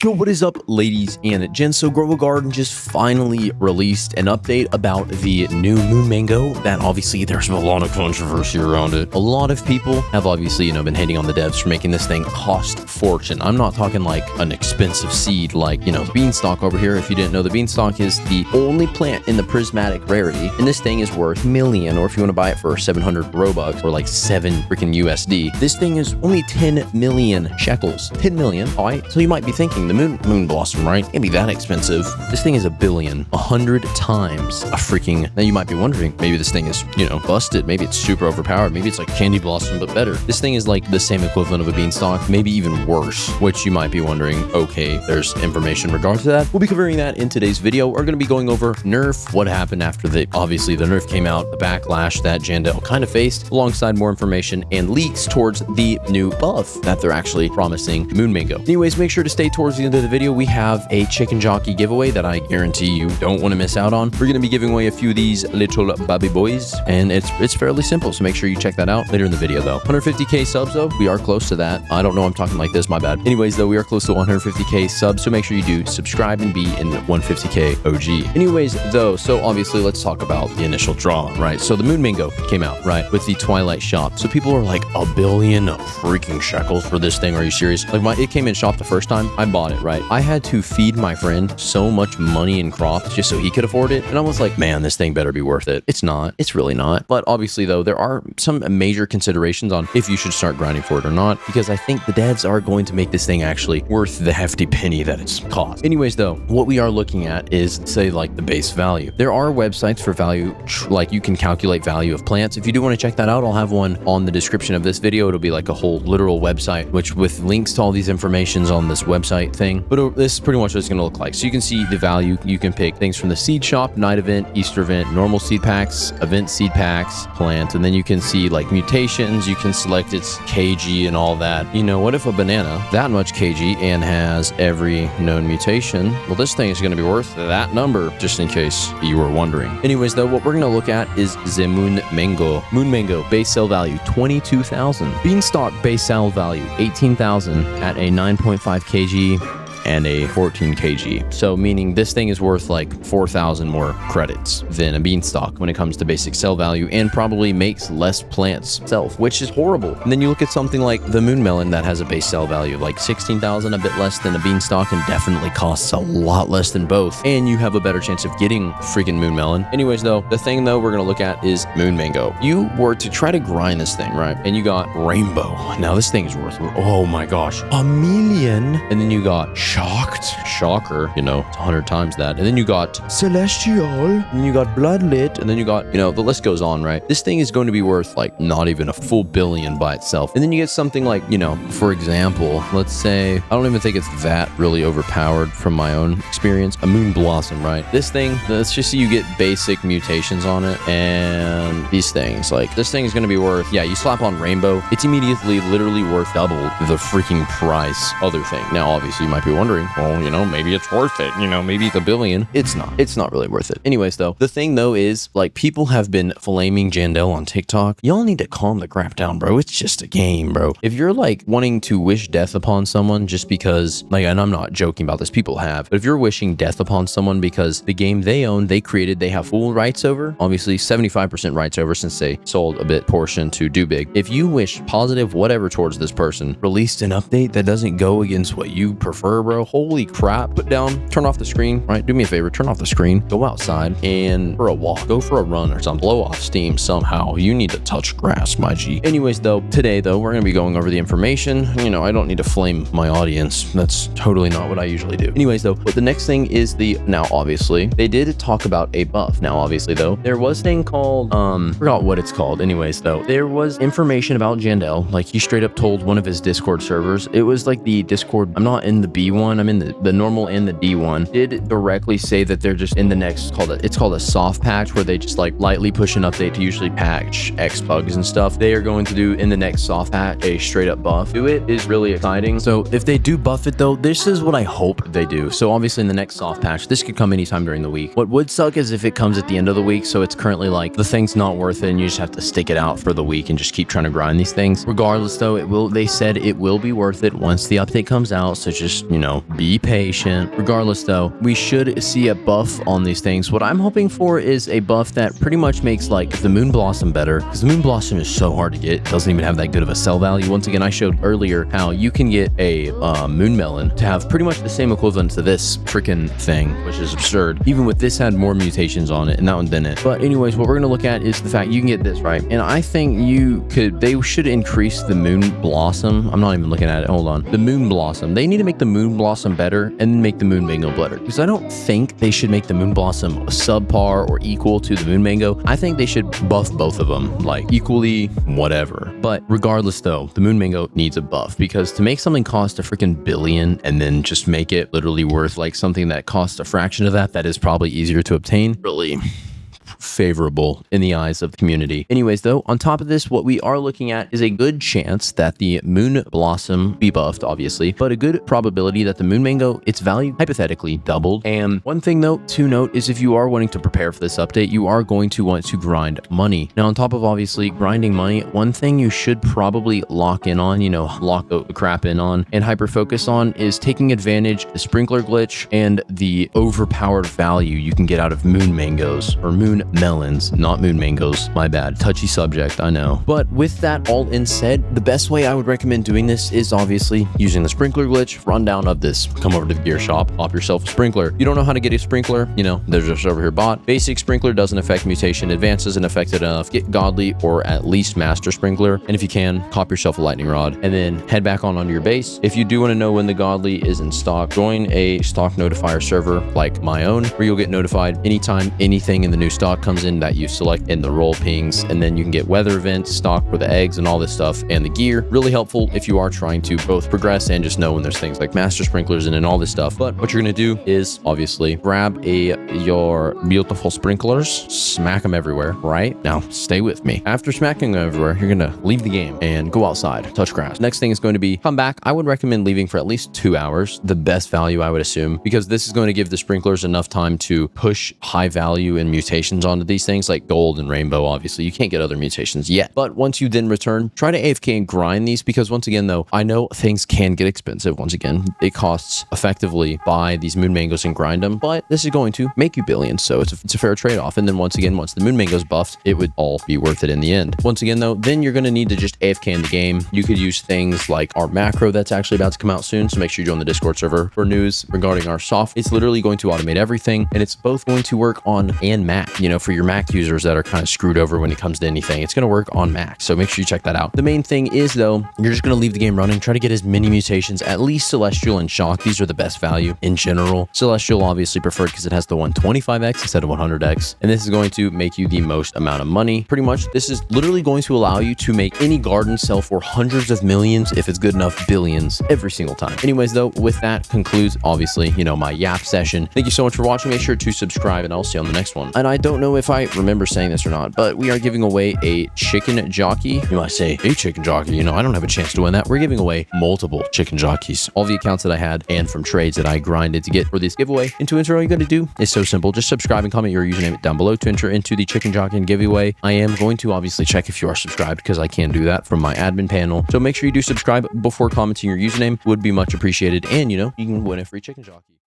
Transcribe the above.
Yo, what is up, ladies and gents? So Grow A Garden just finally released an update about the new Moon Mango that obviously there's a lot of controversy around it. A lot of people have obviously, been hating on the devs for making this thing cost fortune. I'm not talking like an expensive seed like, the beanstalk over here. If you didn't know, the beanstalk is the only plant in the prismatic rarity, and this thing is worth million, or if you want to buy it for 700 Robux or like 7 freaking USD, this thing is only 10 million shekels. 10 million, all right? So you might be thinking, the moon blossom, right? Can't be that expensive. This thing is a billion, 100 times a freaking. Now you might be wondering, maybe this thing is, busted. Maybe it's super overpowered. Maybe it's like candy blossom, but better. This thing is like the same equivalent of a beanstalk, maybe even worse, which you might be wondering, okay, there's information in regards to that. We'll be covering that in today's video. We're going to be going over nerf, what happened after obviously the nerf came out, the backlash that Jandel kind of faced, alongside more information and leaks towards the new buff that they're actually promising Moon Mango. Anyways, make sure to stay towards the end of the video. We have a chicken jockey giveaway that I guarantee you don't want to miss out on. We're going to be giving away a few of these little baby boys, and it's fairly simple, so make sure you check that out later in the video though. 150k subs though, we are close to that. I don't know, I'm talking like this, my bad. Anyways though, we are close to 150k subs, so make sure you do subscribe and be in 150k OG. Anyways though, so obviously let's talk about the initial draw, right? So the Moon Mango came out, right, with the Twilight shop. So people are like, $1 billion freaking shekels for this thing? Are you serious? Like it came in shop the first time I bought it, right? I had to feed my friend so much money in crops just so he could afford it, and I was like, man, this thing better be worth it. It's not. It's really not. But obviously though, there are some major considerations on if you should start grinding for it or not, because I think the devs are going to make this thing actually worth the hefty penny that it's cost. Anyways though, what we are looking at is, say, like the base value. There are websites for value, like you can calculate value of plants. If you do want to check that out, I'll have one on the description of this video. It'll be like a whole literal website, which with links to all these informations on this website thing. But this is pretty much what it's going to look like. So you can see the value. You can pick things from the seed shop, night event, Easter event, normal seed packs, event seed packs, plant, and then you can see like mutations. You can select its kg and all that. What if a banana that much kg and has every known mutation? Well, this thing is going to be worth that number, just in case you were wondering. Anyways though, what we're going to look at is the Moon Mango. Moon Mango base sale value 22,000. Beanstalk base sale value 18,000 at a 9.5 kg and a 14 kg. So meaning this thing is worth like 4,000 more credits than a beanstalk when it comes to basic sell value, and probably makes less plants self, which is horrible. And then you look at something like the Moon Melon that has a base sell value of like 16,000, a bit less than a beanstalk, and definitely costs a lot less than both. And you have a better chance of getting freaking Moon Melon. Anyways though, the thing though we're going to look at is Moon Mango. You were to try to grind this thing, right? And you got Rainbow. Now this thing is worth, oh my gosh, $1 million. And then you got Shocker, it's 100 times that. And then you got Celestial, and you got Bloodlit, and then you got, the list goes on, right? This thing is going to be worth like not even a full billion by itself. And then you get something like, for example, let's say, I don't even think it's that really overpowered from my own experience, a Moon Blossom, right? This thing, let's just say you get basic mutations on it, and these things, like this thing is going to be worth, you slap on Rainbow, it's immediately literally worth double the freaking price other thing. Now, obviously you might be wondering, well, maybe it's worth it, maybe it's $1 billion. It's not really worth it. Anyways though, the thing though is, like, people have been flaming Jandel on TikTok. Y'all need to calm the crap down, bro. It's just a game, bro. If you're like wanting to wish death upon someone just because, like, and I'm not joking about this, people have, but if you're wishing death upon someone because the game they own, they created, they have full rights over, obviously 75% rights over since they sold a bit portion to Do Big. If you wish positive whatever towards this person, released an update that doesn't go against what you prefer, bro, holy crap. Put down, turn off the screen, right? Do me a favor, turn off the screen, go outside and for a walk, go for a run or something, blow off steam somehow. You need to touch grass, my G. Anyways though, today though, we're going to be going over the information. I don't need to flame my audience. That's totally not what I usually do. Anyways though, but the next thing is now obviously they did talk about a buff. Now obviously though, there was a thing called, forgot what it's called. Anyways though, there was information about Jandel, like he straight up told one of his Discord servers, it was like the Discord, I'm not in the B one, I'm in the normal and the D one, did directly say that they're just in the next, it's called a soft patch, where they just like lightly push an update to usually patch X bugs and stuff. They are going to do in the next soft patch a straight up buff to it. Is really exciting. So if they do buff it though, this is what I hope they do. So obviously in the next soft patch, this could come anytime during the week. What would suck is if it comes at the end of the week, so it's currently like the thing's not worth it and you just have to stick it out for the week and just keep trying to grind these things. Regardless though, they said it will be worth it once the update comes out. So just, be patient. Regardless though, we should see a buff on these things. What I'm hoping for is a buff that pretty much makes like the Moon Blossom better, because the Moon Blossom is so hard to get. It doesn't even have that good of a sell value. Once again, I showed earlier how you can get a Moon Melon to have pretty much the same equivalent to this freaking thing, which is absurd. Even with this had more mutations on it and that one didn't. But anyways, what we're going to look at is the fact you can get this, right? And I think they should increase the Moon Blossom. I'm not even looking at it. Hold on. The Moon Blossom. They need to make the Moon Blossom better and then make the Moon Mango better. Because I don't think they should make the Moon Blossom subpar or equal to the Moon Mango. I think they should buff both of them, like equally, whatever. But regardless though, the Moon Mango needs a buff, because to make something cost a freaking billion and then just make it literally worth like something that costs a fraction of that is probably easier to obtain, really favorable in the eyes of the community. Anyways though, on top of this, what we are looking at is a good chance that the Moon Blossom be buffed, obviously, but a good probability that the Moon Mango, its value hypothetically doubled. And one thing though to note is, if you are wanting to prepare for this update, you are going to want to grind money. Now on top of obviously grinding money, one thing you should probably lock in on, lock the crap in on and hyper focus on, is taking advantage of the sprinkler glitch and the overpowered value you can get out of Moon Mangoes, or Moon Melons, not Moon Mangoes. My bad. Touchy subject, I know. But with that all in said, the best way I would recommend doing this is obviously using the sprinkler glitch. Rundown of this: come over to the gear shop, pop yourself a sprinkler. You don't know how to get a sprinkler? There's just over here bot. Basic sprinkler doesn't affect mutation. Advanced isn't affected enough. Get godly or at least master sprinkler. And if you can, cop yourself a lightning rod and then head back onto your base. If you do want to know when the godly is in stock, join a stock notifier server like my own, where you'll get notified anytime anything in the new stock comes in that you select in the role pings. And then you can get weather events, stock for the eggs and all this stuff, and the gear. Really helpful if you are trying to both progress and just know when there's things like master sprinklers and all this stuff. But what you're going to do is obviously grab your beautiful sprinklers, smack them everywhere. Right now, stay with me. After smacking them everywhere, you're going to leave the game and go outside, touch grass. Next thing is going to be come back. I would recommend leaving for at least 2 hours, the best value I would assume, because this is going to give the sprinklers enough time to push high value and mutations onto these things, like gold and rainbow. Obviously you can't get other mutations yet, but once you then return, try to AFK and grind these, because once again though, I know things can get expensive. Once again, it costs effectively buy these Moon Mangoes and grind them, but this is going to make you billions, so it's a fair trade-off. And then once again, once the Moon Mangoes buffed, it would all be worth it in the end. Once again though, then you're going to need to just AFK in the game. You could use things like our macro that's actually about to come out soon, so make sure you join the Discord server for news regarding our soft. It's literally going to automate everything, and it's both going to work on and Mac. For your Mac users that are kind of screwed over when it comes to anything, it's going to work on Mac, so make sure you check that out. The main thing is though, you're just going to leave the game running, try to get as many mutations, at least Celestial and Shock. These are the best value in general. Celestial obviously preferred because it has the 125x instead of 100x, and this is going to make you the most amount of money. Pretty much this is literally going to allow you to make any garden sell for hundreds of millions, if it's good enough, billions every single time. Anyways though, with that concludes obviously my yap session. Thank you so much for watching. Make sure to subscribe and I'll see you on the next one. And I don't know if I remember saying this or not, but we are giving away a chicken jockey. You might say a chicken jockey, I don't have a chance to win that. We're giving away multiple chicken jockeys. All the accounts that I had and from trades that I grinded to get for this giveaway. And to enter, all you got to do is so simple. Just subscribe and comment your username down below to enter into the chicken jockey giveaway. I am going to obviously check if you are subscribed, because I can do that from my admin panel. So make sure you do subscribe before commenting your username. Would be much appreciated. And you can win a free chicken jockey.